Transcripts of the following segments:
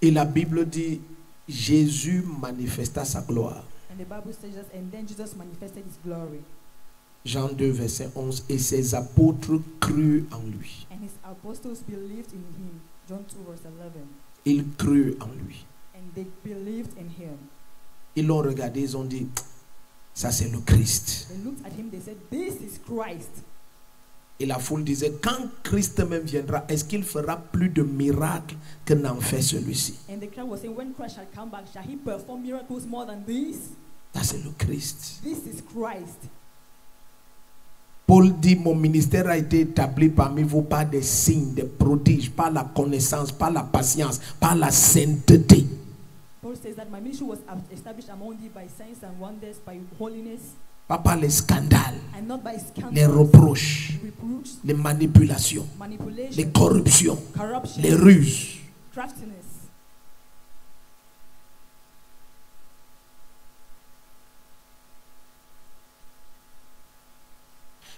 Et la Bible dit, Jésus manifesta sa gloire. And the Bible says that, and then Jesus manifested his glory. Jean 2, verset 11. Et ses apôtres crurent en lui. And his apostles believed in him. John 2, verse 11. Ils crurent en lui. And they believed in him. Ils l'ont regardé, ils ont dit, ça c'est le Christ. They looked at him, they said, this is Christ. Et la foule disait, quand Christ même viendra, est-ce qu'il fera plus de miracles que n'en fait celui-ci? And the crowd was saying, when Christ shall come back, shall he perform miracles more than this? Ça c'est le Christ. This is Christ. Paul dit, mon ministère a été établi parmi vous par des signes, des prodiges, par la connaissance, par la patience, par la sainteté. Paul says that my ministry was established among you by signs and wonders, by holiness, Pas par les scandales, and not by scandals, les reproches, reproofs, les manipulations, manipulation, les corruptions, corruption, les ruses. craftiness.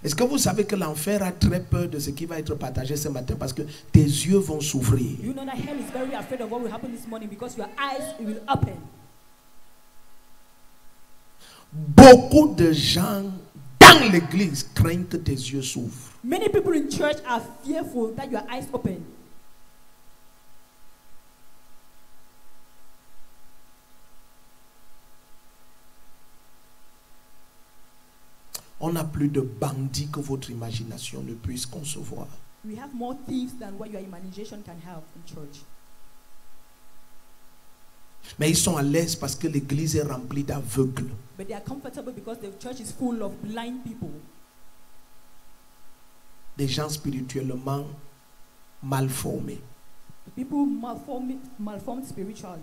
Est-ce que vous savez que l'enfer a très peur de ce qui va être partagé ce matin parce que tes yeux vont s'ouvrir? You know that hell is very afraid of what will happen this morning because your eyes will open. Beaucoup de gens dans l'église craignent que tes yeux s'ouvrent. Many people in church are fearful that your eyes open. On n'a plus de bandits que votre imagination ne puisse concevoir. We have more thieves than what your imagination can have in church. Mais ils sont à l'aise parce que l'église est remplie d'aveugles. But they are comfortable because the church is full of blind people. Des gens spirituellement mal formés. People malformed spiritually.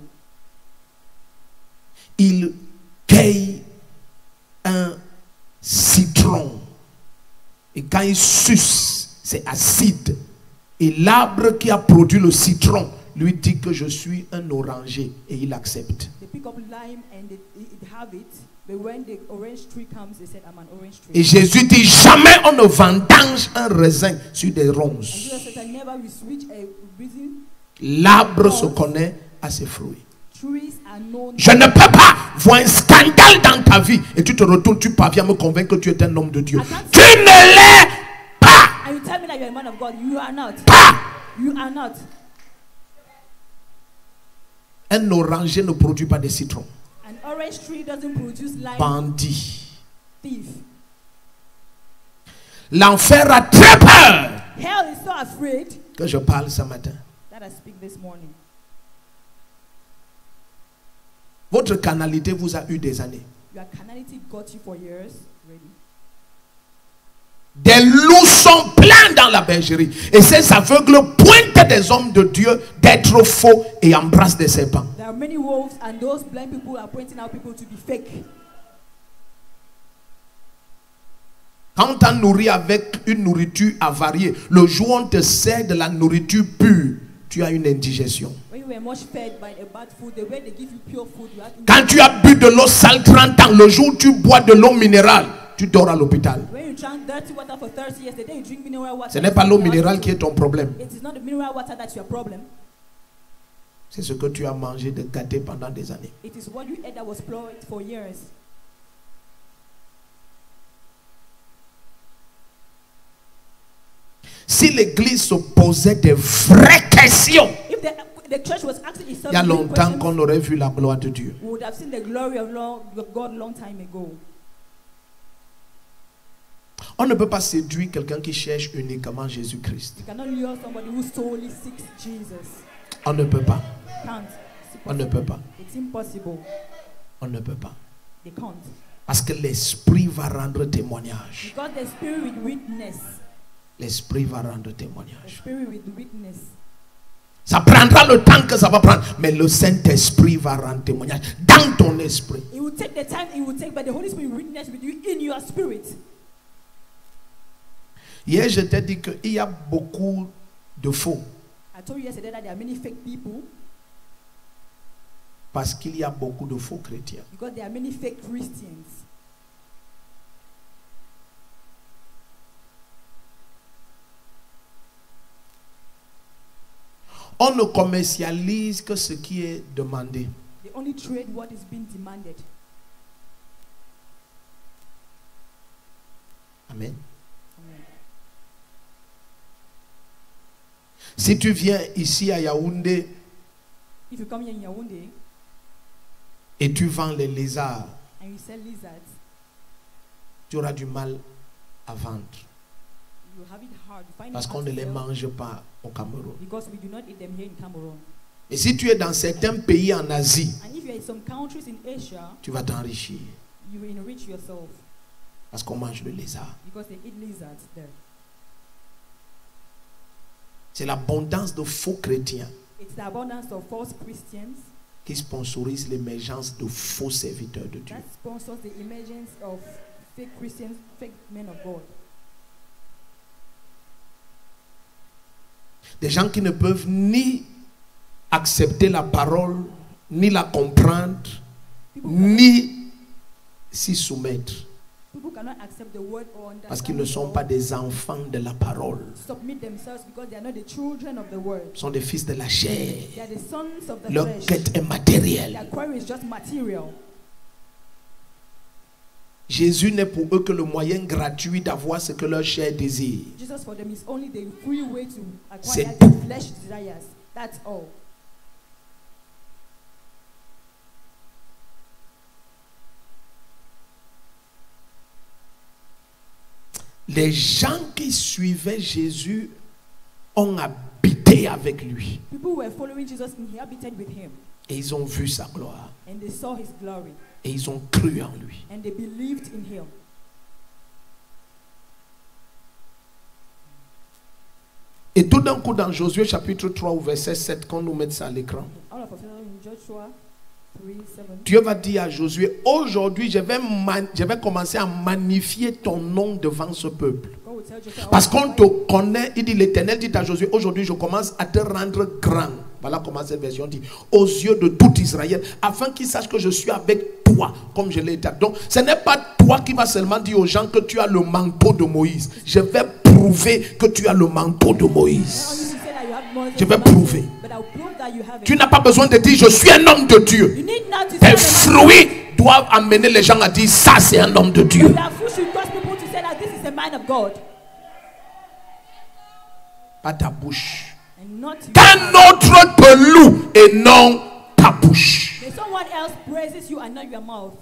Ils cueillent un citron. Et quand ils sucent, c'est acide. Et l'arbre qui a produit le citron lui dit que je suis un oranger. Et il accepte. They pick up lime and they have it. But when the orange tree comes, they said, I'm an orange tree. Et Jésus dit, jamais on ne vendange un raisin sur des And ronces. Jesus said, I never will switch a reason. L'arbre se connaît à ses fruits. Trees are known. Je ne peux pas voir un scandale dans ta vie et tu te retournes, tu parviens à me convaincre que tu es un homme de Dieu. Tu ne l'es pas. And you tell me that you're a man of God. You are not. Pas. You are not. Un oranger ne produit pas de citron. An orange tree doesn't produce lime. Bandit. Thief. L'enfer a très peur Hell is so afraid que je parle ce matin. that I speak this morning. Votre canalité vous a eu des années. Your carnality got you for years already. Des loups sont pleins dans la bergerie. Et ces aveugles pointent des hommes de Dieu d'être faux et embrassent des serpents. There are many wolves and those blind people are pointing out people to be fake. Quand on t'a nourri avec une nourriture avariée, le jour où on te sert de la nourriture pure, tu as une indigestion. When you were much fed by a bad food, the way they give you pure food, you have Quand tu as bu de l'eau sale 30 ans, le jour où tu bois de l'eau minérale, tu dors à l'hôpital. When you drank dirty water for 30 years, the day you drink mineral water. Ce n'est pas l'eau minérale qui est ton problème. It is not the mineral water that's your problem. C'est ce que tu as mangé de gâté pendant des années. It is what you ate that was spoiled for years. Si l'église se posait des vraies questions, If the church was asking il itself y a real longtemps questions, qu'on aurait vu la gloire de Dieu. we would have seen the glory of God long time ago. On ne peut pas séduire quelqu'un qui cherche uniquement Jésus-Christ. You cannot lure somebody who solely seeks Jesus. On ne peut pas. Can't. It's On ne peut pas. It's impossible. On ne peut pas. They can't. Parce que l'esprit va rendre témoignage. Because the spirit will witness. L'esprit va rendre The témoignage. spirit will witness. Ça prendra le temps que ça va prendre, mais le Saint-Esprit va rendre témoignage dans ton esprit. It will take the time it will take, but the Holy Spirit will witness with you in your spirit. Hier, je t'ai dit qu'il y a beaucoup de faux I told you yesterday that there are many fake people parce qu'il y a beaucoup de faux chrétiens. because there are many fake Christians. On ne commercialise que ce qui est demandé. They only trade what is being demanded. Amen. Amen. Si tu viens ici à Yaoundé If you come here in Yaoundé et tu vends les lézards, and you sell lizards, tu auras du mal à vendre. you have it hard. You find Parce it qu'on hard ne to les sell mange pas au Cameroun. because we do not eat them here in Cameroon. Et si tu es dans certains pays en Asie, And if you're in some countries in Asia, tu vas t'enrichir. you will enrich yourself Parce qu'on mange le lézard. because they eat lizards there. C'est l'abondance de faux chrétiens It's the abundance of false Christians qui sponsorisent l'émergence de faux serviteurs de Dieu. that sponsors the emergence of fake Christians, fake men of God. Des gens qui ne peuvent ni accepter la parole, ni la comprendre, People cannot, ni s'y soumettre. people cannot accept the word or Parce qu'ils understand ne it sont or pas des enfants de la parole. submit themselves because they are not the children of the word. Ils sont des fils de la chair. They are the sons of the Leur flesh. quête est Their matérielle. query is just material. Jésus n'est pour eux que le moyen gratuit d'avoir ce que leur chair désire. Jesus for them is only the free way to C'est acquire tout. their flesh desires. That's all. Les gens qui suivaient Jésus ont habité avec lui. People were following Jesus and he habited with him. Et ils ont vu sa gloire. And they saw his glory. Et ils ont cru en lui. And they believed in him. Et tout d'un coup, dans Josué chapitre 3 au verset 7, quand nous mettons ça à l'écran, All of a sudden in Joshua 3:7. Dieu va dire à Josué, aujourd'hui, je vais commencer à magnifier ton nom devant ce peuple. God will tell Joshua, Parce qu'on te connaît, il dit, l'Éternel dit à Josué, aujourd'hui, je commence à te rendre grand. Voilà comment cette version dit, aux yeux de tout Israël, afin qu'ils sachent que je suis avec toi, comme je l'ai dit. Donc, ce n'est pas toi qui vas seulement dire aux gens que tu as le manteau de Moïse. Je vais prouver que tu as le manteau de not only Moïse. to say that you have Moses' Je vais mantle, prouver. but I'll prove that you have Tu it. n'as pas besoin de dire, je suis un homme de Dieu. You need not to Tes say fruits doivent amener les gens à dire, ça c'est un homme de Dieu. that fruit should cause people to say that this is a man of God. Pas ta bouche. And not you. Qu'un autre te loue et non ta bouche. May someone else praises you and not your mouth.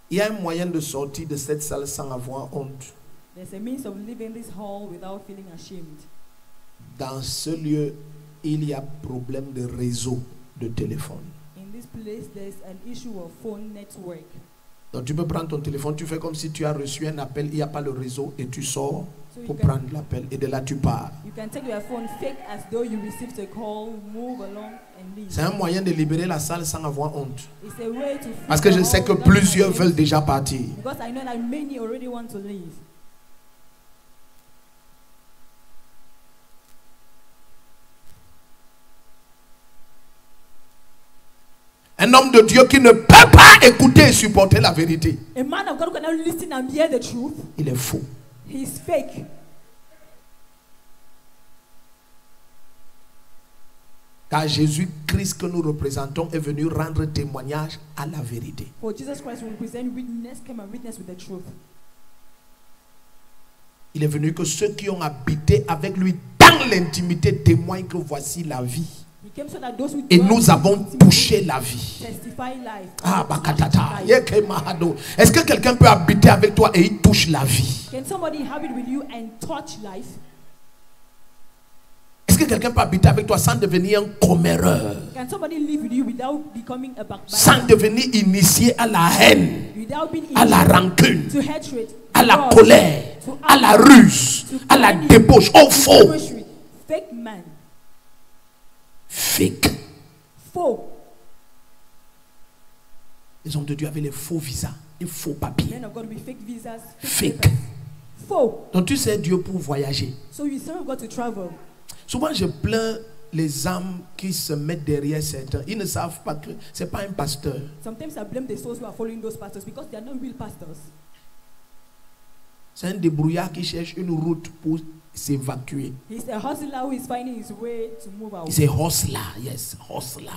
Il y a un moyen de sortir de cette salle sans avoir honte. There's a means of leaving this hall without feeling ashamed. Dans ce lieu, il y a problème de réseau de téléphone. In this place, there's an issue of phone network. Donc tu peux prendre ton téléphone, tu fais comme si tu as reçu un appel, il n'y a pas le réseau et tu sors So you pour can, prendre l'appel et de là tu pars. you can take your phone fake as though you received a call, move along and leave. C'est un moyen de libérer la salle sans avoir honte. It's a way to free Parce que the je sais hall que without being plusieurs ashamed. veulent déjà partir. Because I know that many already want to leave. Un homme de Dieu qui ne peut pas écouter et supporter la vérité, A man of God who cannot listen and hear the truth, il est faux. he is fake. Car Jésus-Christ que nous représentons est venu rendre témoignage à la vérité. For Jesus Christ will present witness, came and witness with the truth. Il est venu que ceux qui ont habité avec lui dans l'intimité témoignent que voici la vie. He came so that those who Et dwell nous in avons intimacy touché la vie. testify life. Ah, bakatata. Life. Yeke mahado. Est-ce que quelqu'un peut habiter avec toi et il touche la vie? Can somebody habit with you and touch life? Est-ce que quelqu'un peut habiter avec toi sans devenir un comméreur, Can somebody live with you without becoming a sans backbiter? devenir initié à la haine, Without being à la introduced rancune, to hatred, à la grudge, colère, to à la anger, ruse, to à la cunning, débauche, au to faux? treachery. Fake man. Fake. Faux. Les hommes de Dieu avaient les faux visas, les faux papiers. Men of God with fake visas. Fake. papers. Faux. Donc tu sais Dieu pour voyager. So you serve God to travel. Souvent je plains les âmes qui se mettent derrière certains, ils ne savent pas que ce n'est pas un pasteur. Sometimes I blame the souls who are following those pastors because they are not real pastors. C'est un débrouillard qui cherche une route pour s'évacuer. He's a hustler who is finding his way to move out. C'est hustler, yes, hustler.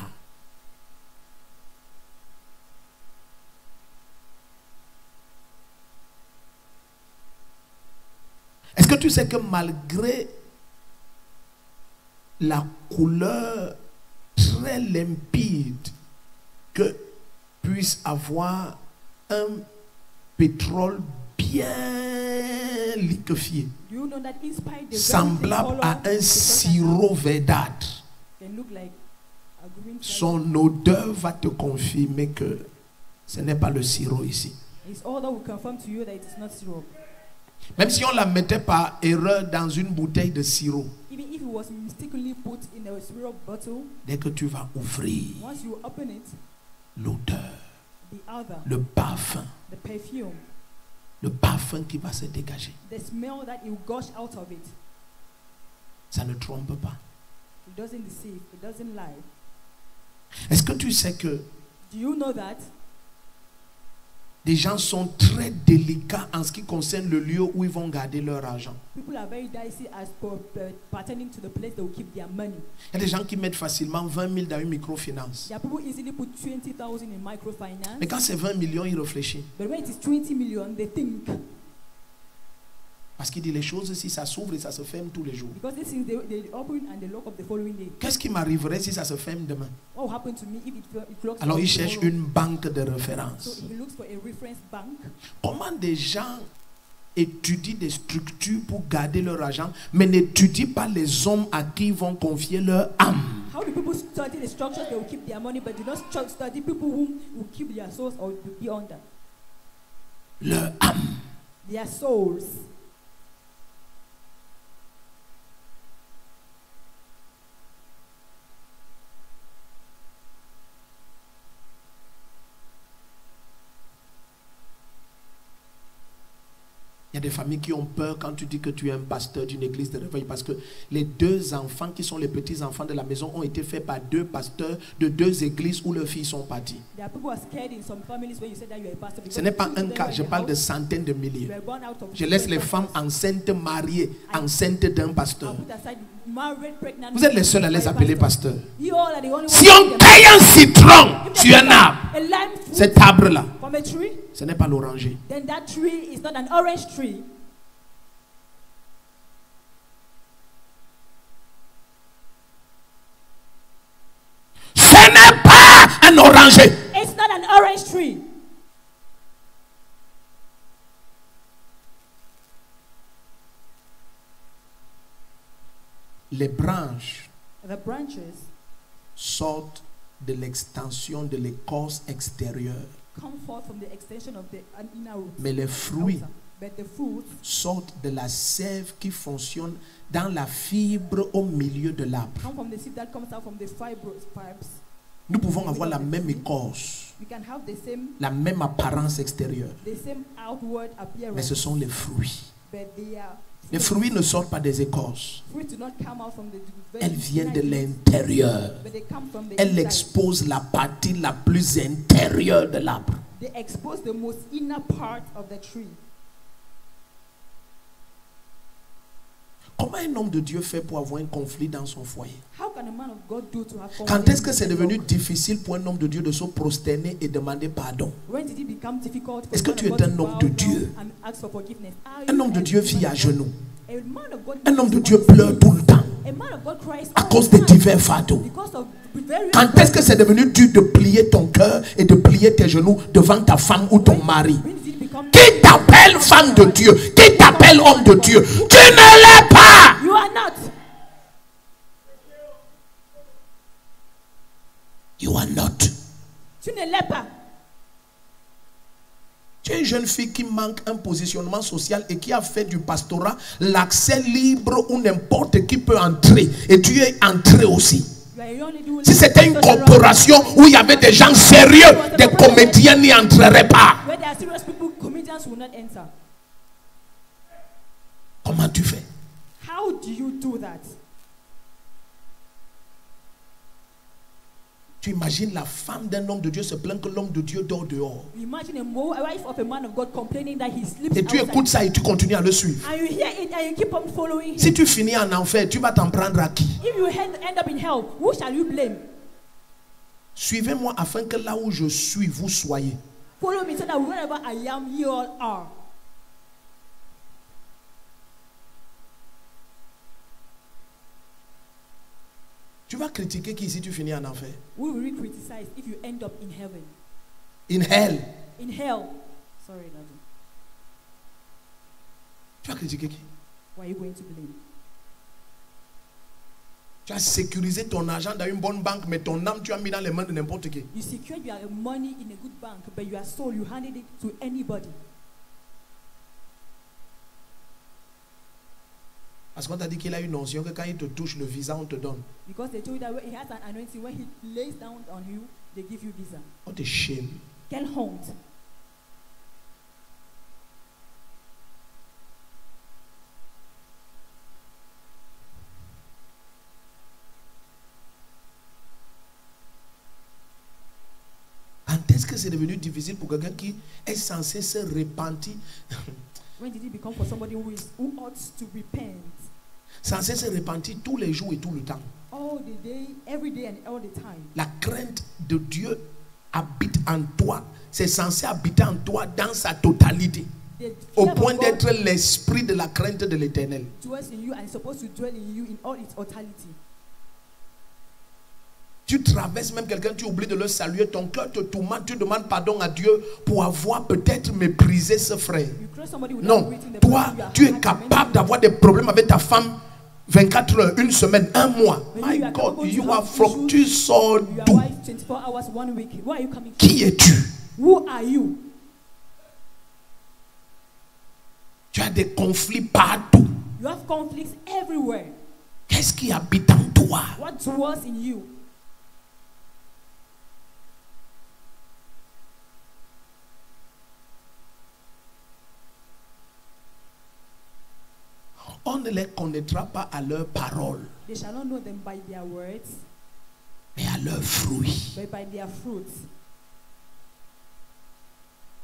Est-ce que tu sais que malgré la couleur très limpide que puisse avoir un pétrole bien liquéfié, Do you know that in spite the semblable à un sirop verdâtre, can look like a green son odeur va te confirmer que ce n'est pas le sirop ici. His odor will confirm to you that it is not syrup. Même si on la mettait par erreur dans une bouteille de sirop, Even if it was mistakenly put in a syrup bottle, dès que tu vas ouvrir, once you open it, l'odeur, the odor, le parfum qui va se dégager, the smell that will gush out of it, ça ne trompe pas. it doesn't deceive, it doesn't lie. Est-ce que tu sais que Do you know that des gens sont très délicats en ce qui concerne le lieu où ils vont garder leur argent? people are very dicey as pertaining to the place they will keep their money? Il y a des gens qui mettent facilement 20 000 dans une microfinance. There are people easily put 20,000 in microfinance, Mais quand c'est 20 millions, ils réfléchissent. but when it is 20 million, they think, Parce qu'il dit les choses, si ça s'ouvre et ça se ferme tous les jours. because these things they open and they lock up the following day. Qu'est-ce qui m'arriverait si ça se ferme demain? What will happen to me if it locks Alors up il cherche tomorrow? une banque de So référence. he looks for a reference bank. Comment des gens étudient des structures pour garder leur argent, mais n'étudient pas les hommes à qui ils vont confier leur âme? How do people study the structures they will keep their money, but do not study people whom will keep their souls or will be under Leur âme. their souls? Il y a des familles qui ont peur quand tu dis que tu es un pasteur d'une église de réveil, parce que les deux enfants qui sont les petits-enfants de la maison ont été faits par deux pasteurs de deux églises où leurs filles sont parties. There are people who are scared in some families when you say that you are a pastor. Ce n'est pas un cas, je parle de centaines de milliers. Je laisse les femmes enceintes mariées, enceintes d'un pasteur. Vous êtes les seuls à les appeler pasteurs. Si on taille un citron sur un arbre, cet arbre-là, from a tree, ce n'est pas l'oranger. then that tree is not an orange tree. Ce n'est pas un oranger. It's not an orange tree. Les branches The branches sortent de l'extension de l'écorce extérieure, come forth from the extension of the inner roots. mais les fruits outer. But the fruits sortent de la sève qui fonctionne dans la fibre au milieu de l'arbre. come from the seed that comes out from the fibers. Nous pouvons avoir la même écorce, We can have la même apparence extérieure, the same outward mais appearance, ce sont les fruits. but they are Les fruits ne sortent pas des écorces, fruits do not come out from the elles viennent de inner l'intérieur. but they come from the Elles inside. exposent la partie la plus intérieure de l'arbre. They expose the most inner part of the tree. Comment un homme de Dieu fait pour avoir un conflit dans son foyer? How can a man of God do to have Quand est-ce que c'est devenu difficile pour un homme de Dieu de se prosterner et demander pardon? When did it become difficult for Est-ce que a man tu of es God un to homme bow de down Dieu? and ask for forgiveness? Are Un you homme de a Dieu man vit of à God? genoux. A man of God Un homme de cries Dieu on his pleure knees. tout le temps A man of God cries à all cause the des time divers fardeaux. because of very Quand est-ce que c'est devenu dur de plier ton cœur et de plier tes genoux devant ta femme ou ton mari? When did it become Qui t'appelle femme de Dieu? Qui t'appelle homme de Dieu? Tu ne l'es pas! You are not. You are not. Tu ne l'es pas. Tu es une jeune fille qui manque un positionnement social et qui a fait du pastorat l'accès libre où n'importe qui peut entrer. Et tu es entré aussi. You are only doing Si c'était une corporation où il y avait des gens sérieux, des comédiens n'y entreraient pas. where there are serious people, comedians will not enter. Comment tu fais? How do you do that? Tu imagines la femme d'un homme de Dieu se plaint que l'homme de Dieu dort dehors. Imagine a wife of a man of God complaining that he sleeps Et tu outside. écoutes ça et tu continues à le suivre. And you hear it and you keep on following him. Si tu finis en enfer, tu vas t'en prendre à qui? If you end up in hell, who shall you blame? Suivez-moi afin que là où je suis, vous soyez. Follow me so that wherever I am, you all are. Tu vas critiquer qui si tu finis en enfer? Who will you criticize if you end up in heaven? In hell. In hell. Sorry, Nadu. Tu vas critiquer qui? Who are you going to blame? Tu as sécurisé ton argent dans une bonne banque, mais ton âme, tu as mis dans les mains de n'importe qui. You secured your money in a good bank, but your soul, you handed it to anybody. Parce qu'on t'a dit qu'il a une onction que quand il te touche le visa, on te donne. Because they told you that he has an anointing. When he lays down on you, they give you visa. What a shame. Quelle honte. Quand est-ce que c'est devenu difficile pour quelqu'un qui est censé se repentir? When did it become for somebody who ought to repent? Censé se repentir tous les jours et tout le temps. All the day, every day and all the time. La crainte de Dieu habite en toi. C'est censé habiter en toi dans sa totalité. Au point d'être l'esprit de la crainte de l'Éternel. Dwells in you and is supposed to dwell in you in all its totality. Tu traverses même quelqu'un, tu oublies de le saluer, ton cœur te tourmente, tu demandes pardon à Dieu pour avoir peut-être méprisé ce frère. Non, toi, tu es capable d'avoir des problèmes avec ta femme 24 heures, une semaine, un mois. My God, you are from, tu sors d'où? Qui es-tu? Who are you? Tu as des conflits partout. You have conflicts everywhere. Qu'est-ce qui habite en toi? What dwells in you? On ne les connaîtra pas à leurs paroles, They shall not know them by their words, mais à leurs fruits. but by their fruits.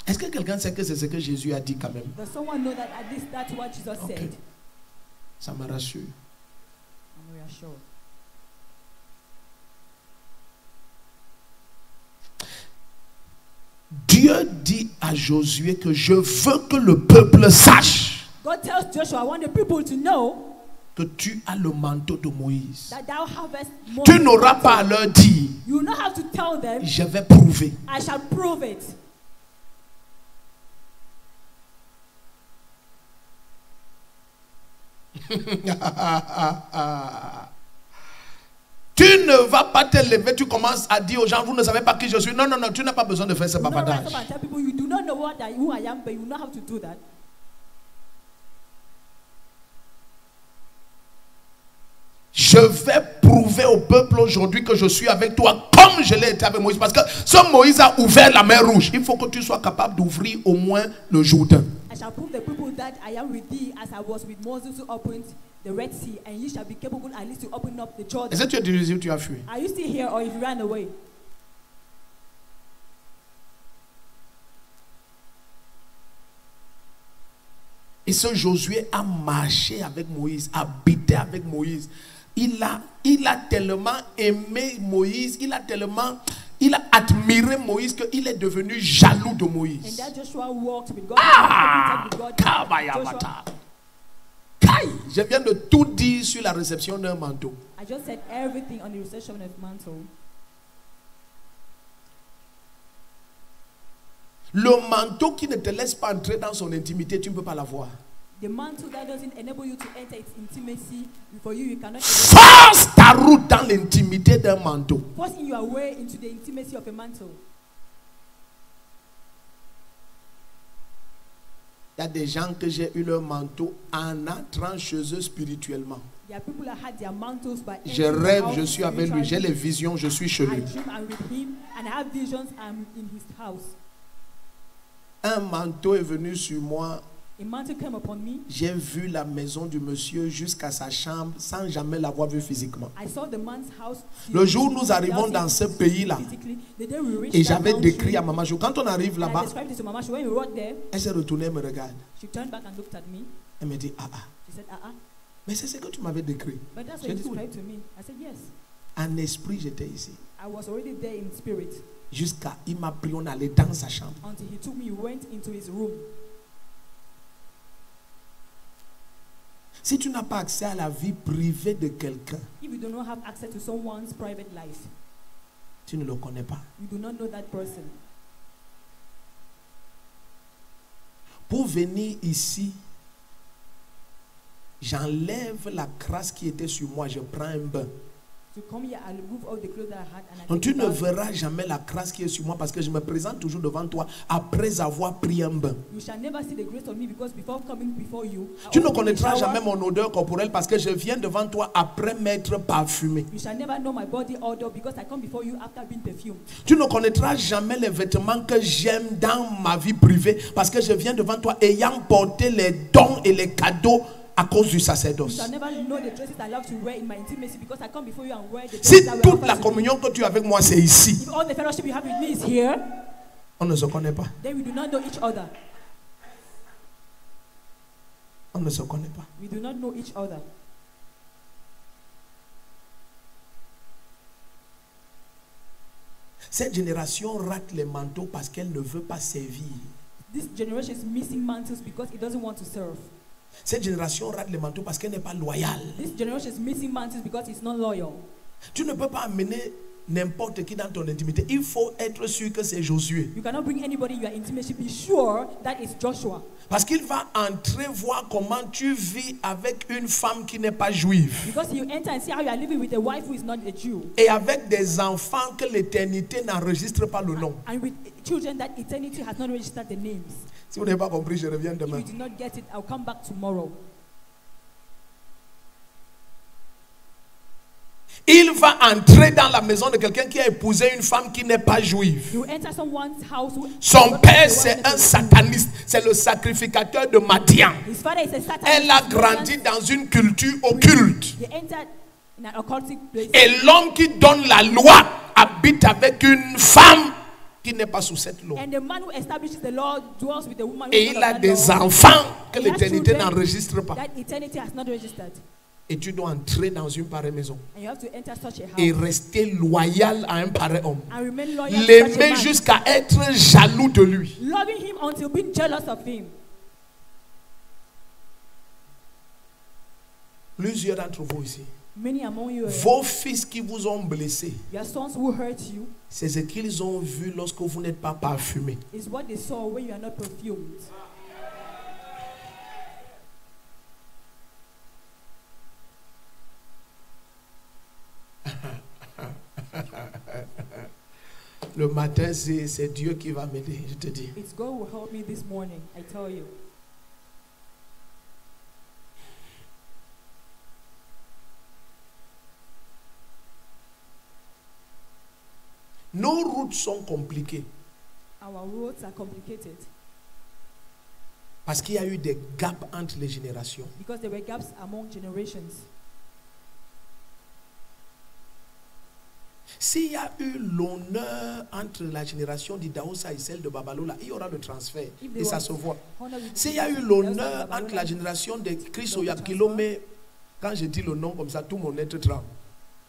Est-ce que quelqu'un sait que c'est ce que Jésus a dit quand même? Does someone know that at least that's what Jesus said? Ça me rassure. I'm reassured. Dieu dit à Josué que je veux que le peuple sache God tells Joshua, I want the people to know que tu as le manteau de Moïse. that thou havest more. Tu n'auras pas à leur dire, You will not have to tell them, je vais prouver. I shall prove it. Tu ne vas pas te lever, tu commences à dire aux gens, vous ne savez pas qui je suis. Non, non, non, tu n'as pas besoin de faire ce You will not rise bavardage. up and tell people you do not know who I am, but you will not have to do that. Je vais prouver au peuple aujourd'hui que je suis avec toi comme je l'ai été avec Moïse. Parce que ce Moïse a ouvert la mer rouge. Il faut que tu sois capable d'ouvrir au moins le Jourdain. I shall prove the people that I am with thee as I was with Moses who opened the Red Sea, and ye shall be capable at least to open up the Jordan. Est-ce que tu es dirigé ou tu as fui? Are you still here or if you ran away? Et ce Josué a marché avec Moïse, habité avec Moïse. Il a tellement aimé Moïse, il a admiré Moïse qu'il est devenu jaloux de And Moïse. that Joshua walked with God. Ah! With God. Kabayamata. Kai! Je viens de tout dire sur la réception d'un manteau. I just said everything on the reception of mantle. Le manteau qui ne te laisse pas entrer dans son intimité, tu ne peux pas l'avoir. The mantle that doesn't enable you to enter its intimacy, for you cannot Force ta route dans l'intimité d'un manteau. forcing your way into the intimacy of a mantle. Il y a des gens que j'ai eu leur manteau en entrant chez eux spirituellement. There are people that had their mantles by Je entering the rêve, house je suis avec lui, j'ai les visions, je suis chez I lui. dream I'm with him, and I have visions. I'm in his house. Un manteau est venu sur moi. A mantle came upon me. J'ai vu la maison du monsieur jusqu'à sa chambre sans jamais l'avoir vu physiquement. I saw the man's house. Le jour où nous arrivons dans ce pays-là, Physically, the day we reached et that j'avais country, décrit à Maman Chou, quand on arrive and I là-bas, described it to Mama Shu. When we wrote there, elle s'est retournée, elle me regarde. she turned back and looked at me. Elle me dit, ah ah, She said, mais c'est ce que tu m'avais décrit. but that's J'ai what you dit oui. described to me. I said, yes. En esprit, j'étais ici. I was already there in spirit. Jusqu'à, il m'a pris, on allait dans sa chambre. Until he took me, he went into his room. Si tu n'as pas accès à la vie privée de quelqu'un, If you do not have access to someone's private life, tu ne le connais pas. you do not know that person. Pour venir ici, j'enlève la crasse qui était sur moi, je prends un bain. To come here, I remove all the clothes that I had and I Donc tu take ne it out. verras jamais la crasse qui est sur moi parce que je me présente toujours devant toi après avoir pris un bain. You shall never see the grace on me because before coming before you, I Tu ne always connaîtras shower. jamais mon odeur corporelle parce que je viens devant toi après m'être parfumé. You shall never know my body odor because I come before you after being perfumed. Tu ne connaîtras jamais les vêtements que j'aime dans ma vie privée parce que je viens devant toi ayant porté les dons et les cadeaux à cause du You sacerdoce. shall never know the dresses I love to wear in my intimacy because I come before you and wear the dresses Si that were toute offered la to me. communion que tu as avec moi c'est ici, If all the fellowship you have with me is here, on ne se connaît pas. then we do not know each other. On ne se connaît pas. We do not know each other. Cette génération rate les manteaux parce qu'elle ne veut pas servir. This generation is missing mantles because it doesn't want to serve. Cette génération rate les manteaux parce qu'elle n'est pas loyale. This generation is missing mantles because it's not loyal. Tu ne peux pas amener n'importe qui dans ton intimité. Il faut être sûr que c'est Josué. You cannot bring anybody in your intimacy. Be sure that it's Joshua. Parce qu'il va entrer voir comment tu vis avec une femme qui n'est pas juive. Because you enter and see how you are living with a wife who is not a Jew. Et avec des enfants que l'éternité n'enregistre pas le nom. And with children that eternity has not registered the names. Si vous n'avez pas compris, je reviens If demain. you do not get it, I'll come back tomorrow. Il va entrer dans la maison de quelqu'un qui a épousé une femme qui n'est pas juive. You enter someone's house. Son père, c'est un sataniste. C'est le sacrificateur de Madian. His father is a Satanist. Elle a grandi dans une culture occulte. He entered in an occultic place. Et l'homme qui donne la loi habite avec une femme qui n'est pas sous cette loi. And the man who establishes the law dwells with the woman who Et is il not a of that des law. enfants que He has l'éternité children n'enregistre pas. that eternity has not registered. Et tu dois entrer dans une pareille maison And you have to enter such a house. et rester loyal à un pareil homme. And remain loyal to such a L'aimer man. jusqu'à être jaloux de lui. Loving him until being jealous of him. Plusieurs d'entre vous ici, Many among you, vos fils qui vous ont blessé, your sons who hurt you, c'est ce qu'ils ont vu lorsque vous n'êtes pas parfumé. is what they saw when you are not perfumed. Le matin, c'est Dieu qui va m'aider, je te dis. It's God who helped me this morning, I tell you. Nos routes sont compliquées Our roads are complicated parce qu'il y a eu des gaps entre les générations. because there were gaps among generations. S'il y a eu l'honneur entre la génération d'Idaosa et celle de Babalola, il y aura le transfert If et there ça was se voit. honor with S'il y a eu the l'honneur Babalola, entre la génération de Chris Donc, Oyakilome, quand je dis le nom comme ça, tout mon être tremble.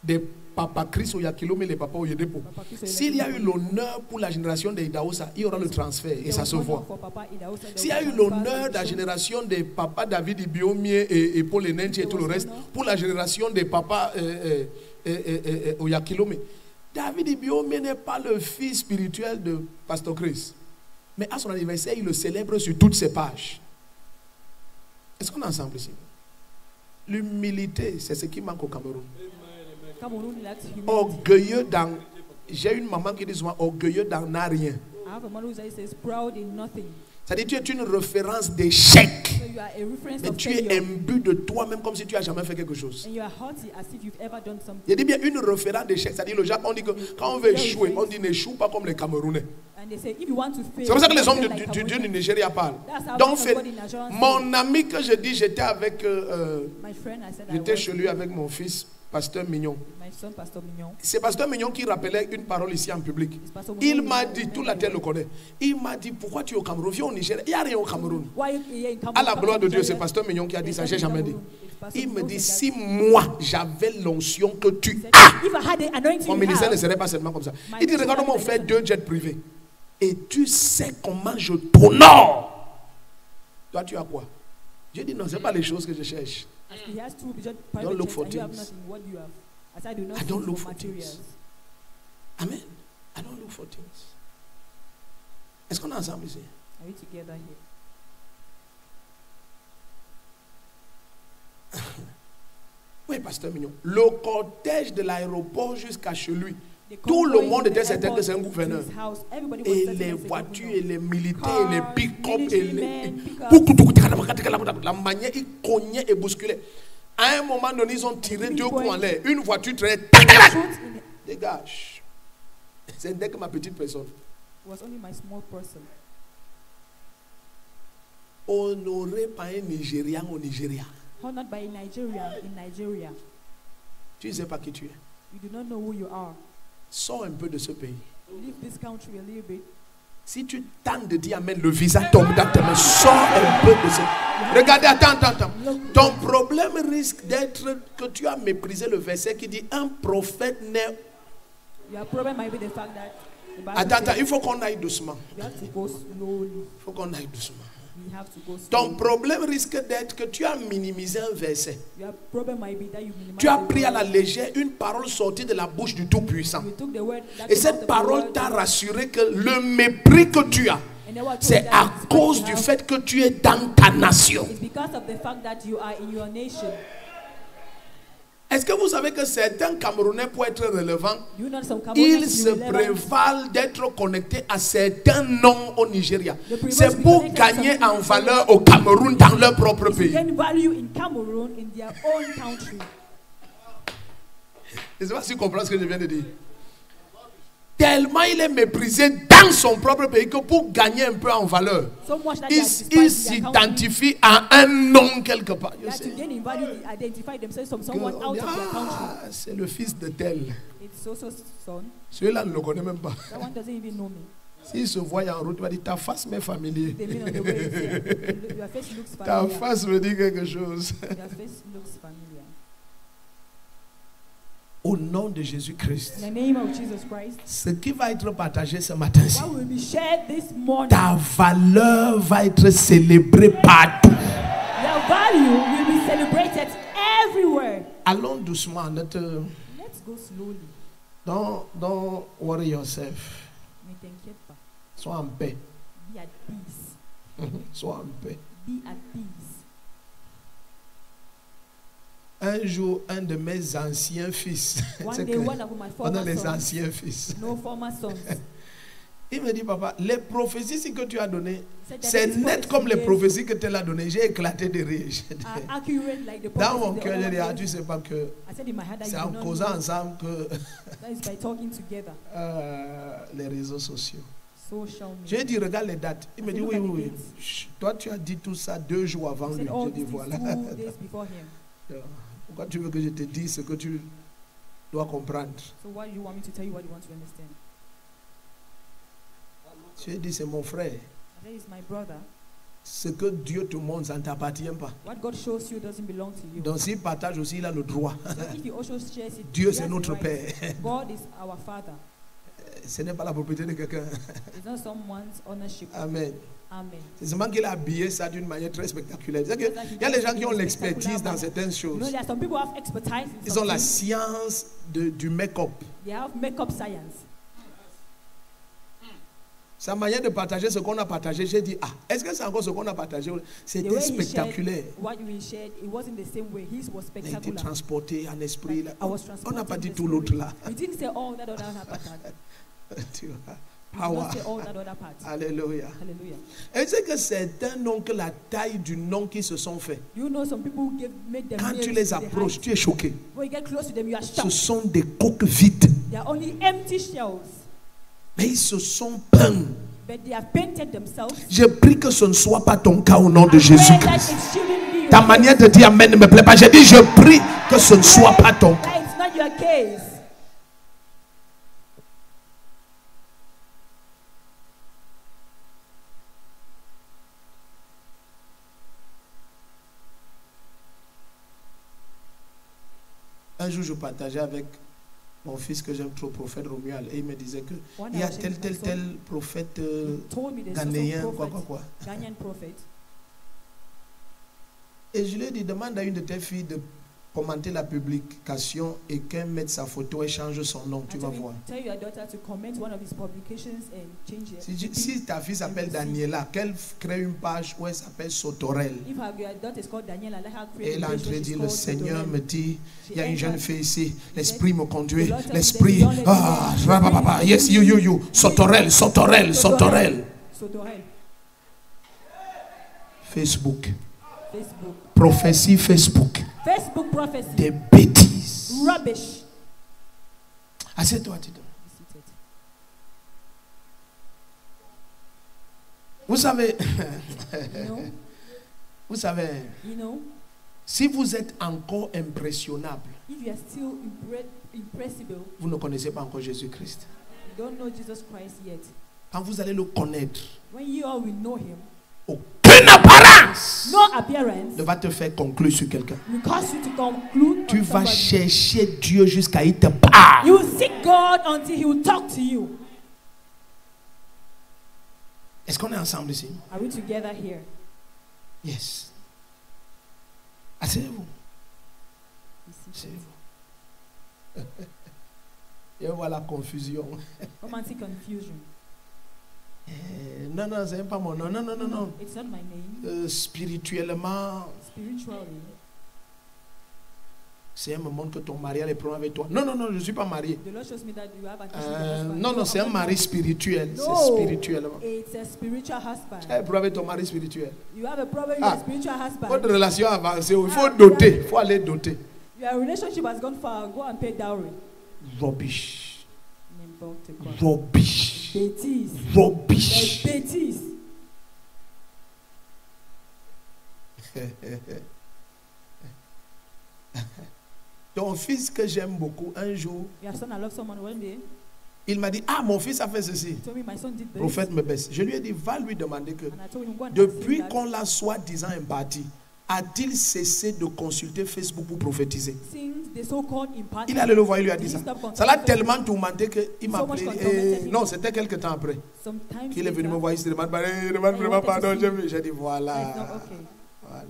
Des papas Chris Oyakilome, les papas Oyedepo. Papa Chris S'il y a eu Oyakilome, l'honneur pour la génération de Idaosa, il y aura le transfert et there ça was se honor voit. for Papa Idahosa, there S'il y a was eu transfer l'honneur de la and génération des papas David Ibiomie et Paul Enenchi et tout le reste, pour la génération des papas Oyakilome, David Ibiomie n'est pas le fils spirituel de Pasteur Chris. Mais à son anniversaire, il le célèbre sur toutes ses pages. Est-ce qu'on est ensemble ici? L'humilité, c'est ce qui manque au Cameroun. Cameroon lacks humility. Orgueilleux dans... J'ai une maman qui dit souvent orgueilleux dans n'a rien. I have a mother who says proud in nothing. C'est-à-dire tu es une référence d'échec. So you are a reference Mais of tu es failure. imbu de toi-même comme si tu n'as jamais fait quelque chose. And you are haughty as if you've ever done something. Je dis bien une référence d'échec. C'est-à-dire le Jacques, on dit que quand on veut échouer, on dit n'échoue pas comme les Camerounais. And they say, if you want to fail, C'est pour ça que les don't hommes fail like du Dieu Cameroon. du Nigeria parlent. That's how Donc, everybody in Nigeria say. mon ami que je dis, j'étais avec, My friend, I said I j'étais was chez lui avec mon fils, Pasteur Mignon. my son, Pastor Mignon. C'est Pasteur Mignon qui rappelait une parole ici en public. It's Pastor Il Mignon m'a who- dit, who tout la terre le remember. connaît. Il m'a dit, pourquoi tu es au Cameroun? Viens au Nigeria. Il n'y a rien au Cameroun. Why you here in Cameroon? À la Come gloire to de Dieu, Nigeria. c'est Pasteur Mignon qui a dit ça, j'ai It's jamais dit. Cameroon. It's Pastor Il me Mignon dit, who said si that. moi j'avais l'onction que tu He said, as, if I had the anointing mon you ministère ne have, serait pas seulement comme ça. My Il dit, ministry regarde-moi, on is fait like 2 jets privés. Et tu sais comment je t'honore. Toi, tu as quoi? J'ai dit, non, ce n'est pas les choses que je cherche. he has 2 budget Don't private look jets for and you have things. nothing. What do you have? As I do not I don't seek look for for things. materials. Amen. I don't look for things. Est-ce qu'on est ensemble ici? Are we together here? Oui, Pasteur Mignon. Le cortège de l'aéroport jusqu'à chez lui. The Tout le convoy monde from était the certain que airport c'est un to gouverneur. his house, everybody was Et certain les it's a voitures, et governor. les militaires, et les Cars, pick-up, et military les... men, pick-up. La manière, ils cognaient et bousculaient. À un moment donné, ils ont tiré 2 coups en l'air. Une voiture très... Shoot in it. Dégage. C'est dès que ma petite personne. Was only my small person. Honoré par un Nigérian au Nigeria. Honored by a Nigerian in Nigeria. Tu ne sais pas qui tu es. You do not know who you are. Sors un peu de ce pays. Leave this country a little bit. Si tu tentes de dire Amen, le visa tombe dans tes mains. Sors un peu de ce... Regardez, attends. Ton problème risque d'être que tu as méprisé le verset qui dit un prophète n'est... Your problem might be the fact that the Bible Attends, says il faut qu'on aille doucement. we have to go slowly. Il faut qu'on aille doucement. We have to go Ton slowly. problème risque d'être que tu as minimisé un verset. Your problem might be that you minimize Tu as the pris à la word. légère une parole sortie de la bouche du Tout-Puissant. You took the word that Et came out cette of the parole word, t'a rassuré que le mépris que tu as, and then what told c'est you à that despite cause you du have, fait que tu es dans ta nation. it's because of the fact that you are in your nation. Est-ce que vous savez que certains Camerounais, pour être relevants, You know some Cameroonians ils to se be relevant. prévalent d'être connectés à certains noms au Nigeria? They prefer C'est to be pour connected gagner to some en valeur au Cameroun dans leur propre To pays. gain value in Cameroon in their own country. Je ne sais pas si tu comprends ce que je viens de dire. Tellement il est méprisé dans son propre pays que pour gagner un peu en valeur, So much that they il are despised in their country, s'identifie à un nom quelque part. You that to see? gain in value, they identify themselves from someone Que- out of their country. Ah, c'est le fils de tel. It's so son. Celui-là ne le connaît même pas. That one doesn't even know me. S'il se voit en route, il va dire ta face m'est familier. They mean on the way. It's, your face looks Ta familiar. face me dit quelque chose. Your face looks familiar. Au nom de Jésus-Christ, In the name of Jesus Christ, ce qui va être partagé ce matin-ci, what will be shared this morning, ta valeur va être célébrée partout. your value will be celebrated everywhere. Allons doucement. Let's go slowly. Don't worry yourself. Ne t'inquiète pas. Sois en paix. Be at peace. Sois en paix. Be at peace. Un jour, un de mes anciens fils, One c'est day, que one of my on a former les sons, anciens fils, no former sons, il me dit, papa, les prophéties que tu as données, said that c'est these net prophecies comme les gave prophéties que tu as données. J'ai éclaté de rire. are accurate like the Dans mon prophecies cœur, the j'ai dit, ah, other tu gave. sais pas que I said in my head that c'est you en do not causant know. ensemble que That is by talking together. les réseaux sociaux. Social media. J'ai dit, regarde les dates. Il me dit, Look oui, at the oui, oui. dates. Chut, toi, tu as dit tout ça 2 jours avant He lui. said all J'ai dit, these voilà. 2 days before him. Pourquoi tu veux que je te dise ce que tu dois comprendre? So what do you want me to tell you what you want to understand? J'ai dit, c'est mon frère. That is my brother. Ce que Dieu te montre, ça ne t'appartient pas. What God shows you doesn't belong to you. Donc s'il partage aussi, il a le droit. So if he also shares it, Dieu, he c'est has the notre right. Père. God is our Father. Ce n'est pas la propriété de quelqu'un. It's not someone's ownership. Amen. Amen. C'est seulement qu'il a habillé ça d'une manière très spectaculaire. C'est-à-dire qu'il y a les gens qui ont l'expertise dans certaines You know, choses. there are some people who have expertise in Ils ont la something. science du make-up. They have makeup science. Sa manière de partager ce qu'on a partagé, j'ai dit, ah, est-ce que c'est encore ce qu'on a partagé? The C'était way he spectaculaire. shared what we shared, it wasn't the same way. His was Il a été spectacular. transporté en esprit. Là. I was On n'a transported pas dit in the tout l'autre spirit. là. We didn't say all that other part. Tu vois. We did Power. not say all that other part. Alléluia. Hallelujah. Et c'est que certains n'ont que la taille du nom qu'ils se sont fait. You know, some people make them Quand nails tu les to the approches, height. tu es choqué. When you get close to them, you are Ce shocked. sont des coques vides. They are only empty shells. Mais ils se sont peints But they have painted themselves. Je prie que ce ne soit pas ton cas au nom de I pray that Jésus-Christ. it shouldn't be your Ta case. manière de dire amen ne me plaît pas. J'ai dit, je prie que ce ne soit pas ton cas. That it's not your case. Un jour, je partageais avec mon fils que j'aime trop, prophète Romuald, et il me disait que il y a tel prophète Told me there's ghanéen, some quoi. prophet, Ghanaian prophet. Et je lui ai dit, demande à une de tes filles de commenter la publication et qu'elle mette sa photo et change son nom, tu vas voir. Tell your daughter to comment one of his publications and change it. Si ta fille s'appelle Daniela, qu'elle crée une page où elle s'appelle Sotorel. If your daughter is called Daniela, let her Et create elle a a page entré where dit, she's le called Seigneur Sotorel. me dit, il y a une jeune fille ici, She l'esprit me conduit, the Lord tells me l'esprit, that you don't let me rabababa, yes, you, Sotorel. Sotorel. Facebook, Facebook. prophétie Facebook, Facebook prophecy. des bêtises. Rubbish. Assieds-toi, Tito. Be seated. Vous savez, You know, vous savez, si vous êtes encore impressionnable, if you are still impressible, vous ne connaissez pas encore Jésus-Christ. you don't know Jesus Christ yet. Quand vous allez le connaître, When you all will know him, aucune apparence no appearance ne va te faire conclure sur quelqu'un. will cause you to conclude Tu on vas somebody. chercher Dieu jusqu'à il te parle. You will seek God until he will talk to you. Est-ce qu'on est ensemble ici? Are we together here? Yes. Asseyez-vous. Be seated. Asseyez-vous. Et voilà la confusion. Romantic confusion. Non, c'est pas mon nom. Non. It's not my name. Spirituellement, Spiritually, c'est un moment que ton mari a les problèmes avec toi. Non, je ne suis pas marié. the Lord shows me that you have an issue with your husband. Non, c'est un I'm not mari married. spirituel. No, C'est spirituellement. it's a spiritual Tu as un husband. problème avec ton mari spirituel. You have a problem with Ah. your spiritual Votre husband. relation a avancé. Il faut doter. Il faut aller doter. Your relationship has gone far. Go and pay dowry. Rubbish. N'importe quoi. Rubbish. Bêtise. Rubbish. Bêtise. Ton fils que j'aime beaucoup, un jour, Your son, I love someone one day. il m'a dit, mon fils a fait ceci. He told me my son did this. Prophète me baisse. Je lui ai dit, va lui demander que And I told him, go and ask depuis him that. qu'on l'a soi-disant imparti, a-t-il cessé de consulter Facebook pour prophétiser? Since the so-called imparted, Il allait le voir, il lui a did dit he ça. stop consulting Ça l'a Facebook? tellement tourmenté qu'il m'a So much appelé. tormented him. Non, c'était quelques temps après Sometimes qu'il est venu later, me voir. Il se demande I vraiment wanted pardon. to see. J'ai dit it's not voilà. okay. Voilà.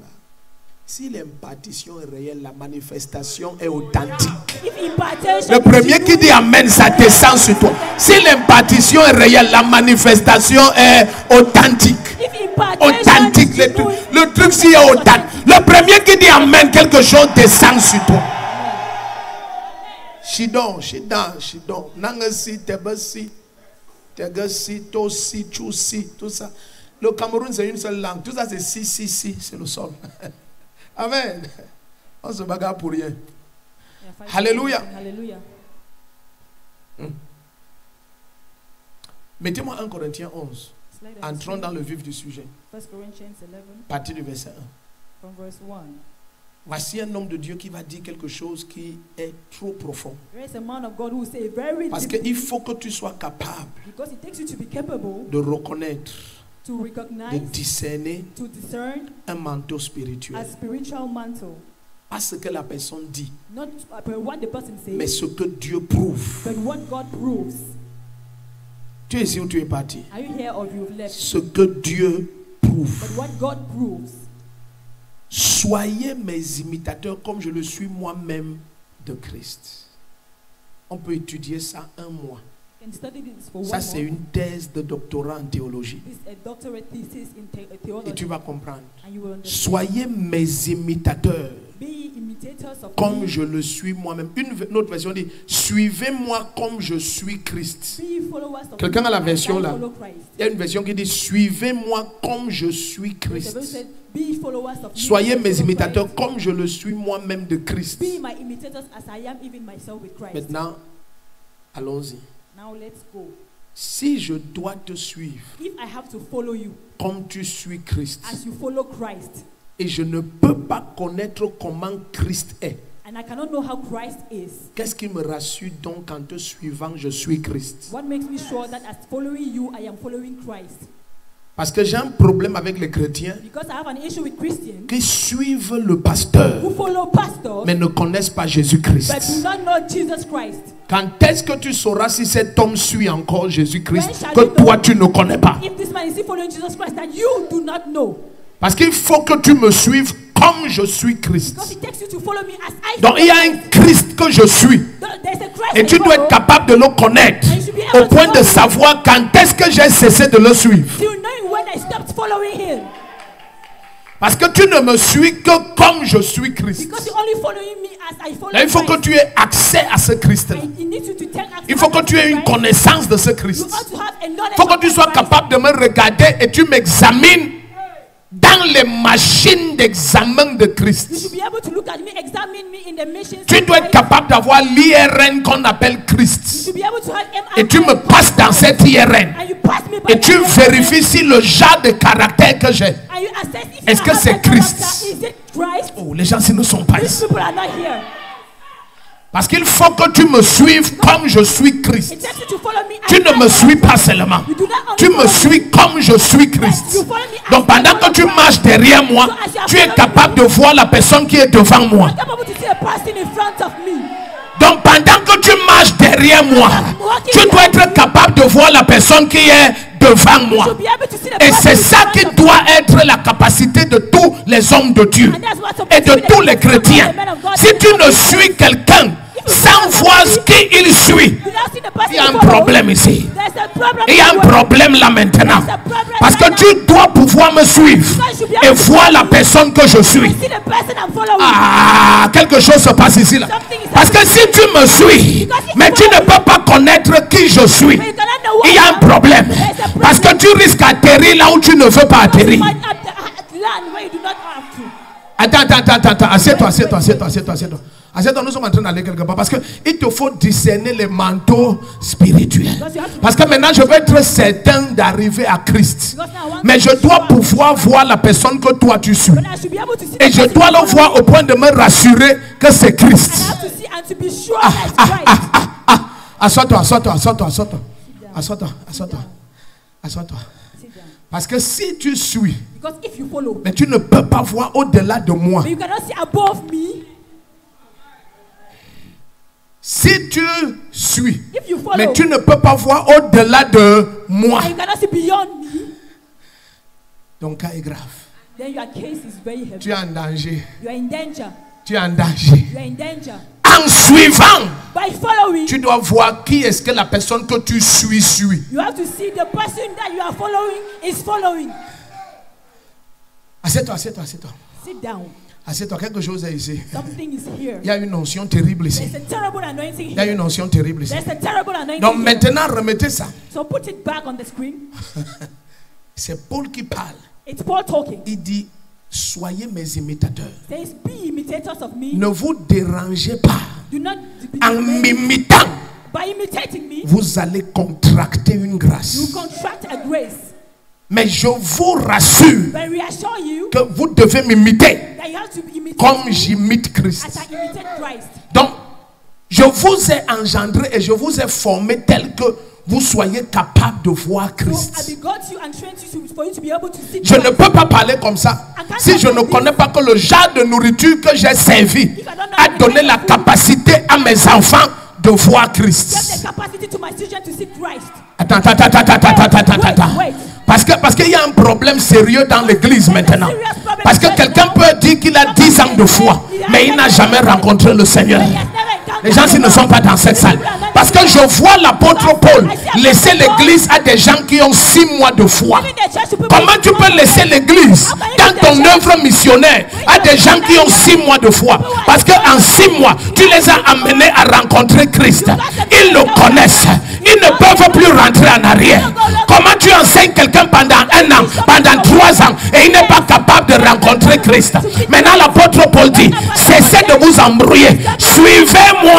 Si l'impartition est réelle, la manifestation est authentique. If impartation Le premier is qui dit Amen, ça descend sur toi. Si l'impartition est réelle, la manifestation est authentique. If impartation Authentique. is genuine, Le truc, s'il est authentique. Le premier qui dit Amen, quelque chose descend sur toi. Shidon. Nangasi, Tebasi, Tegasi, Tosi, Chusi, tout ça. Le Cameroun, c'est une seule langue. Tout ça, c'est si, c'est le sol. Amen. On se bagarre pour rien. Yeah, five Alléluia. seconds. Hallelujah. Mettez-moi 1 Corinthiens 11. Slide on the Entrons screen. dans le vif du sujet. 1 Corinthians 11, Partie du verset 1. from verse 1. Voici un homme de Dieu qui va dire quelque chose qui est trop profond. There is a man of God who say very Parce deep, qu'il faut que tu sois capable because it takes you to be capable de reconnaître, to de recognize, discerner to discern un manteau a spirituel. spiritual mantle. Pas ce que la personne dit, Not what the person mais says, ce que Dieu prouve. but what God proves. Tu es ici ou tu es parti? Are you here or you've left? Ce que Dieu prouve. But what God proves. Soyez mes imitateurs comme je le suis moi-même de Christ. On peut étudier ça un mois. You can study this for Ça, one c'est month. une thèse de doctorat en théologie. This is a doctorate thesis in Et theology, tu vas comprendre. and you will understand. Soyez mes imitateurs Be ye imitators of comme me. je le suis moi-même. Une autre version dit, suivez-moi comme je suis Christ. Be ye followers of Quelqu'un me, a la as I version là? follow Christ. Il y a une version qui dit, suivez-moi comme je suis There's a verse Christ. said, be ye followers of me, Soyez as I mes follow imitateurs Christ. comme je le suis moi-même de Christ. Be my imitators as I am even myself with Christ. Maintenant, allons-y. Now let's go. Si je dois te suivre if I have to follow you comme tu suis Christ, as you follow Christ, et je ne peux pas connaître comment Christ est, and I cannot know how Christ is, qu'est-ce qui me rassure donc en te suivant, je suis Christ? what makes me sure that as following you, I am following Christ? Parce que j'ai un problème avec les chrétiens Because I have an issue with Christians qui suivent le pasteur who follow pastors mais ne connaissent pas but Jésus-Christ. do not know Jesus Christ. Quand est-ce que tu sauras si cet homme suit encore Jésus-Christ When shall que you know toi tu ne connais pas? if this man is still following Jesus Christ that you do not know? Parce qu'il faut que tu me suives comme je suis Christ. Because it takes you to follow me as I Donc il y a un Christ que je suis. There's a Christ Et tu I dois follow, être capable de le connaître au point de savoir quand est-ce que j'ai cessé de le suivre. till knowing when I stopped following him. Parce que tu ne me suis que comme je suis Christ. Because you're only following me as I follow Là, il faut que Christ. tu aies accès à ce Christ-là. It needs you to take access Il faut que tu aies une to Christ. connaissance de ce You Christ. ought to have a knowledge Il faut que of tu sois Christ. capable de me regarder et tu m'examines dans les machines d'examen de You Christ. should be able to look at me, examine me in the missions. Tu of dois être Christ. capable d'avoir l'IRN qu'on appelle You Christ. should be able to have Et tu me passes dans cette IRN. and you pass me by Et tu the vérifies si le genre de caractère que j'ai. and you assess if Est-ce you que have c'est that Christ? character. Is it Christ? Oh, les gens ici ne sont pas These ici. people are not here. Parce qu'il faut que tu me suives comme je suis Christ. It takes you to follow me. Tu as ne I me am. suis pas seulement. You do not only Tu me follow suis comme je suis Christ. You follow me as Donc I pendant que follow tu Christ. marches derrière moi, tu es capable de voir la personne qui est devant moi. I'm able to see a person in front of me. Donc pendant que tu marches derrière moi, tu dois être capable de voir la personne qui est devant You moi. should be able to see the Et person c'est in ça front qui of doit être la capacité de tous les hommes de Dieu And that's what's supposed et to de be the tous les capacity of chrétiens. the men of God. Si tu ne suis quelqu'un sans voir ce qu'il suit, You don't see the person il y a un you follow. problème ici. There's a problem. Il y a un in the world. problème là maintenant. Parce que tu dois pouvoir me suivre et voir la personne que je suis. See the person I'm following. Ah, quelque chose se passe ici là. Parce que si tu me suis, mais tu ne peux pas connaître qui je suis, But you cannot know what il y a un problème. Parce que tu risques d'atterrir là où tu ne veux pas you atterrir. might have to land where you do not have to. Attends. Assieds-toi. Nous sommes en train d'aller quelque part. Parce qu'il te faut discerner les manteaux spirituels. Parce que maintenant, je veux être certain d'arriver à Christ. Mais je dois pouvoir voir la personne que toi tu suis. But I should be able to see the Et je person dois you le follow. voir au point de me rassurer que c'est I Christ. have to see and to be sure that's right. Assois-toi. Sit down. Parce que si tu suis, Because if you follow, mais tu ne peux pas voir au-delà de moi. but you cannot see above me. Si tu suis, If you follow, mais tu ne peux pas voir au-delà de moi. and you cannot see beyond me, Ton cas est grave. then your case is very heavy. Tu es en danger. You are in danger. Tu es en danger. You are in danger. En suivant, By following, tu dois voir qui est-ce que la personne que tu suis suit. you have to see the person that you are following is following. Assieds-toi. Sit down. Assieds-toi. Quelque chose est ici. Something is here. Il y a une onction terrible ici. There's a terrible anointing Il y a here. une onction terrible ici. There's a terrible anointing Donc here. maintenant, remettez ça. So put it back on the screen. C'est Paul qui parle. It's Paul talking. Il dit, soyez mes imitateurs. Says, be imitators of me. Ne vous dérangez pas. Do not be En dismayed. m'imitant, By imitating me, vous allez contracter une you grâce. contract a grace. Mais je vous rassure But I reassure you que vous devez m'imiter that you have to imitate comme me j'imite as Christ. I imitate Christ. Donc, je vous ai engendré et je vous ai formé tel que vous soyez capable de voir So I Christ. begot you and trained you for you to be able to see Je ne Christ. peux pas parler comme ça si je ne connais pas que le genre de nourriture que j'ai servi a donné la capacité à mes enfants de voir Give Christ. the capacity to my children to see Christ. Attends. Wait. Parce qu'il y a un problème sérieux dans l'église maintenant. Parce que quelqu'un peut dire qu'il a 10 ans de foi, mais il n'a jamais rencontré le Seigneur. He has never encountered Les gens qui ne sont pas dans cette salle. Parce que je vois l'apôtre Paul laisser l'église à des gens qui ont 6 mois de foi. Giving the church to people Comment tu peux laisser l'église dans ton œuvre missionnaire à des gens qui ont 6 mois de foi? Parce qu'en 6 mois, tu les as amenés à rencontrer Christ. Ils le connaissent. Ils ne peuvent plus rentrer en arrière. Comment tu enseignes quelqu'un pendant 1 an, pendant 3 ans, et il n'est pas capable de rencontrer Christ? Maintenant, l'apôtre Paul dit, cessez de vous embrouiller. Suivez-moi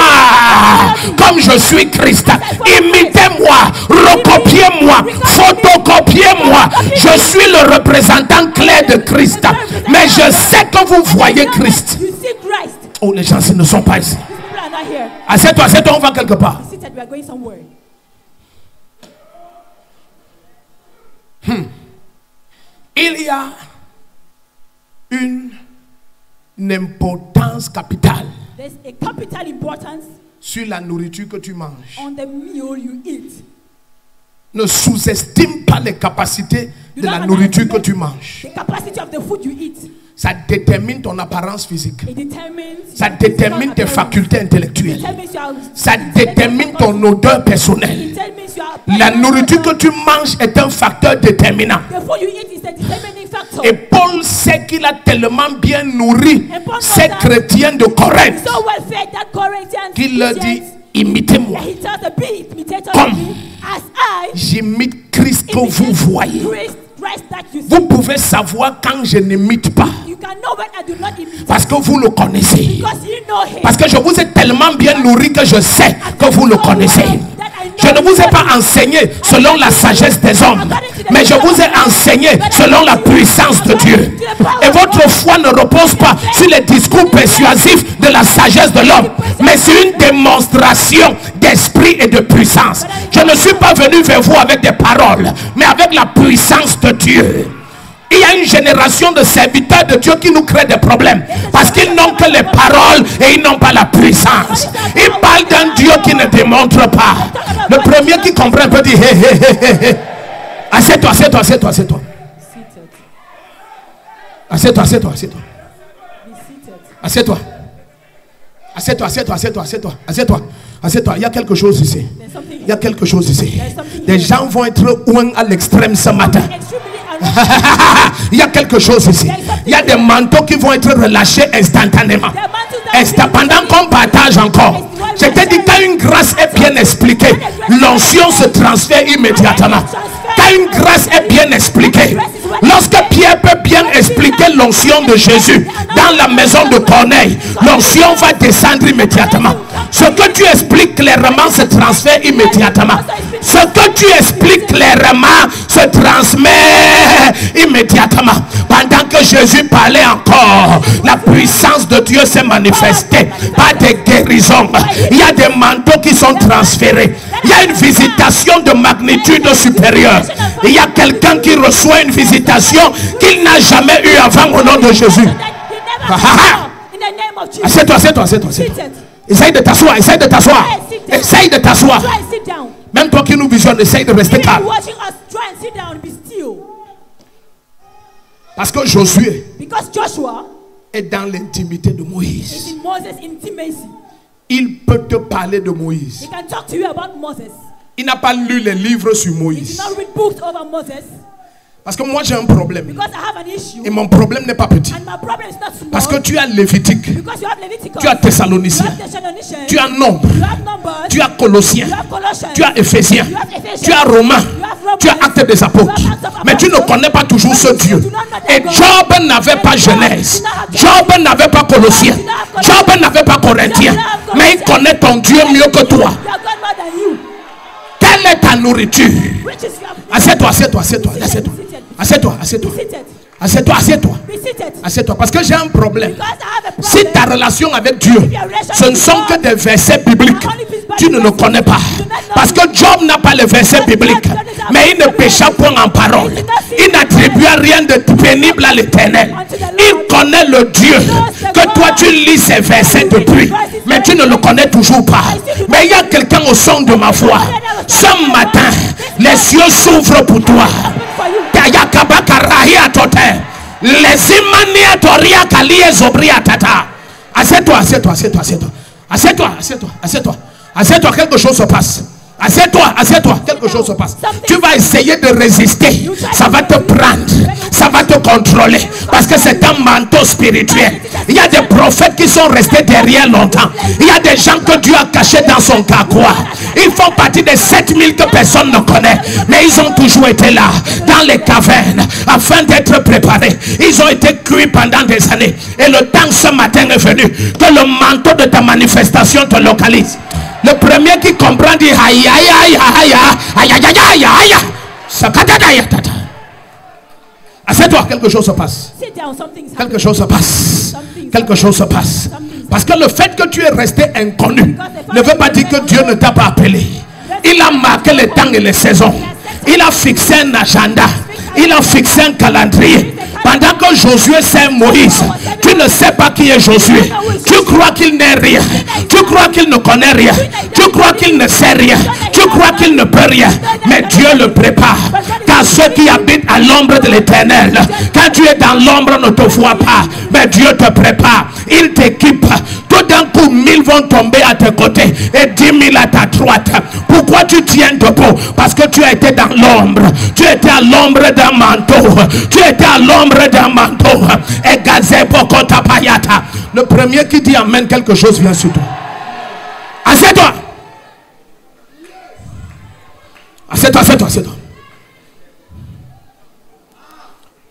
comme je suis Christ. Imitez-moi. Recopiez suis le représentant clair de Christ. Mais je sais que vous voyez Christ. You see Christ. Oh, les gens ne sont pas ici. These people are not here. Assieds-toi, on va quelque part. Be seated, we are going somewhere. Il y a une importance capitale There's a capital importance sur la nourriture que tu manges. on the meal you eat. Ne sous-estime pas les capacités de la nourriture que tu manges. The capacity of the food you eat. Ça détermine ton apparence physique. It determines Ça your détermine physical tes appearance. facultés intellectuelles. It determines your Ça intellectual détermine capacity. ton odeur personnelle. It determines your La personal nourriture odor. que tu manges est un facteur déterminant. The food you eat is a determining factor. Et Paul sait qu'il a tellement bien nourri ces chrétiens de Corinthe So well fed that Corinthians qu'il leur dit, Christians, imitez-moi he tells the be imitators Comme of me as I j'imite Christ que vous voyez. Christ that you see. Vous pouvez savoir quand je n'imite pas. You can know when I do not imitate. Parce que vous le connaissez. Because you know him. Parce que je vous ai tellement bien nourri que je sais que vous le connaissez. Je ne vous ai pas enseigné selon la sagesse des hommes, mais je vous ai enseigné selon la puissance de Dieu. Et votre foi ne repose pas sur les discours persuasifs de la sagesse de l'homme, mais sur une démonstration d'esprit et de puissance. Je ne suis pas venu vers vous avec des paroles, mais avec la puissance de Dieu. Il y a une génération de serviteurs de Dieu qui nous créent des problèmes parce qu'ils n'ont que les paroles et ils n'ont pas la puissance. Ils parlent d'un Dieu qui ne démontre pas. Le premier qui comprend peut dire hé hé hé hé. Assieds-toi, assieds-toi, assieds-toi, assieds-toi. Seated. Assieds-toi, assieds-toi, assieds-toi. Be seated. Assieds-toi. Assieds-toi, assieds-toi, assieds-toi, assieds-toi, assieds-toi, assieds-toi. Il y a quelque chose ici. There's something Il y a quelque chose ici. There's something Des here. gens vont être ouin à l'extrême ce matin. Extremely Il y a quelque chose ici. Il y a des manteaux qui vont être relâchés instantanément. Pendant qu'on partage encore, je te dis, quand une grâce est bien expliquée, l'onction se transfère immédiatement. Quand une grâce est bien expliquée, lorsque Pierre peut bien expliquer l'onction de Jésus dans la maison de Corneille, l'onction va descendre immédiatement. Ce que tu expliques clairement se transfère immédiatement. Ce que tu expliques clairement se transmet immédiatement. Pendant que Jésus parlait encore, la puissance de Dieu s'est manifestée par des guérisons. Il y a des manteaux qui sont transférés. Il y a une visitation de magnitude supérieure. Il y a quelqu'un qui reçoit une visitation qu'il n'a jamais eue avant au nom de Jésus. Assieds-toi, assieds-toi, assieds-toi, assieds-toi. Essaye de t'asseoir, essaye de t'asseoir. Essaye de t'asseoir. Try and sit down. Même toi qui nous visionnes, essaye de rester If you're calme. watching us, try and sit down and be still. Parce que Josué Because Joshua est dans l'intimité de is Moïse. in Moses' intimacy. Il peut te parler de He Moïse. can talk to you about Moses. Il n'a pas lu les livres sur He did Moïse. not read books over Moses. Parce que moi j'ai un problème. Because I have an issue. Et mon problème n'est pas petit. And my problem is not small. Parce que tu as Lévitique, Because you have Leviticus. tu as You Thessaloniciens, have Thessalonians. tu as Nombre, You have Numbers. tu as Colossiens, You have Colossians. tu as Éphésiens, You have Ephesians. tu as Romains, You have Romans. tu as Actes des Apôtres. You have Acts of Mais tu ne Apostles. connais pas toujours ce Dieu. Et Job n'avait pas Genèse. Job n'avait pas Colossiens. Job n'avait pas Corinthiens. Mais il connaît ton Dieu mieux que toi. You are God more than you. Quelle est ta nourriture? Which is your Assieds-toi, assieds-toi, assieds-toi, assieds-toi. Assieds-toi, assieds-toi. Be seated. Assieds-toi, assieds-toi. Be seated. Assieds-toi. Parce que j'ai un problème. Because I have a Si problem. ta relation avec Dieu, ce ne sont que des versets bibliques, tu ne le connais pas. Parce que Job n'a pas les versets bibliques. Mais il ne pécha point en parole. Il n'attribua rien de pénible à l'Éternel. Il connaît le Dieu que toi tu lis ces versets depuis. Mais tu ne le connais toujours pas. Mais il y a quelqu'un au son de ma voix. Ce matin, les cieux s'ouvrent pour toi. Les imania toria kalie zobria tata. Assieds-toi, assieds-toi, assieds-toi, assieds-toi. Assieds-toi, assieds-toi, assieds-toi. Assieds-toi, quelque chose se passe. Assieds-toi, assieds-toi, quelque chose se passe. Tu vas essayer de résister. Ça va te prendre. Ça va te contrôler. Parce que c'est un manteau spirituel. Il y a des prophètes qui sont restés derrière longtemps. Il y a des gens que Dieu a cachés dans son carquois. Ils font partie des 7000 que personne ne connaît. Mais ils ont toujours été là, dans les cavernes, afin d'être préparés. Ils ont été cuits pendant des années. Et le temps ce matin est venu que le manteau de ta manifestation te localise. Le premier qui comprend dit aïe aïe aïe aïe aïe aïe aïe aïe aïe. Assieds-toi, quelque chose se passe. Sit down, something's Quelque happening. chose se passe. Quelque chose se passe. Parce que le fait que tu es resté inconnu ne veut pas dire que Dieu ne t'a pas appelé. Il a marqué les temps et les saisons. Il a fixé un agenda. Il a fixé un calendrier. Pendant que Josué sert Moïse, tu ne sais pas qui est Josué. Tu crois qu'il n'est rien. Tu crois qu'il ne connaît rien. Tu crois qu'il ne sait rien. Tu crois qu'il ne peut rien. Mais Dieu le prépare. Car ceux qui habitent à l'ombre de l'Éternel, quand tu es dans l'ombre, ne te voit pas. Mais Dieu te prépare. Il t'équipe. Tout d'un coup, 1000 vont tomber à tes côtés et 10 000 à ta droite. Pourquoi tu tiens debout? Parce que tu as été dans l'ombre. Tu étais à l'ombre d'un manteau. Tu étais à l'ombre d'un manteau. Et gazebo kotapayata. Le premier qui dit amen, quelque chose vient sur toi. Assieds-toi. Assieds-toi, assieds-toi, assieds-toi.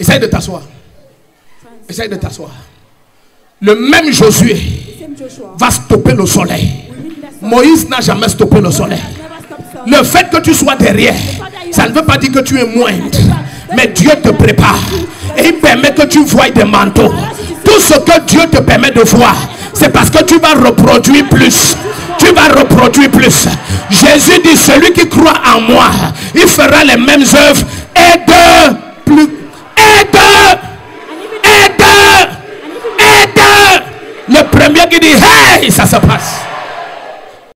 Essaye de t'asseoir. Essaye de t'asseoir. Le même Josué va stopper le soleil. Moïse n'a jamais stoppé le soleil. Le fait que tu sois derrière, ça ne veut pas dire que tu es moindre. Mais Dieu te prépare. Et il permet que tu voies des manteaux. Tout ce que Dieu te permet de voir, c'est parce que tu vas reproduire plus. Tu vas reproduire plus. Jésus dit, celui qui croit en moi, il fera les mêmes œuvres et de plus. Et de. Le premier qui dit, hey, ça se passe.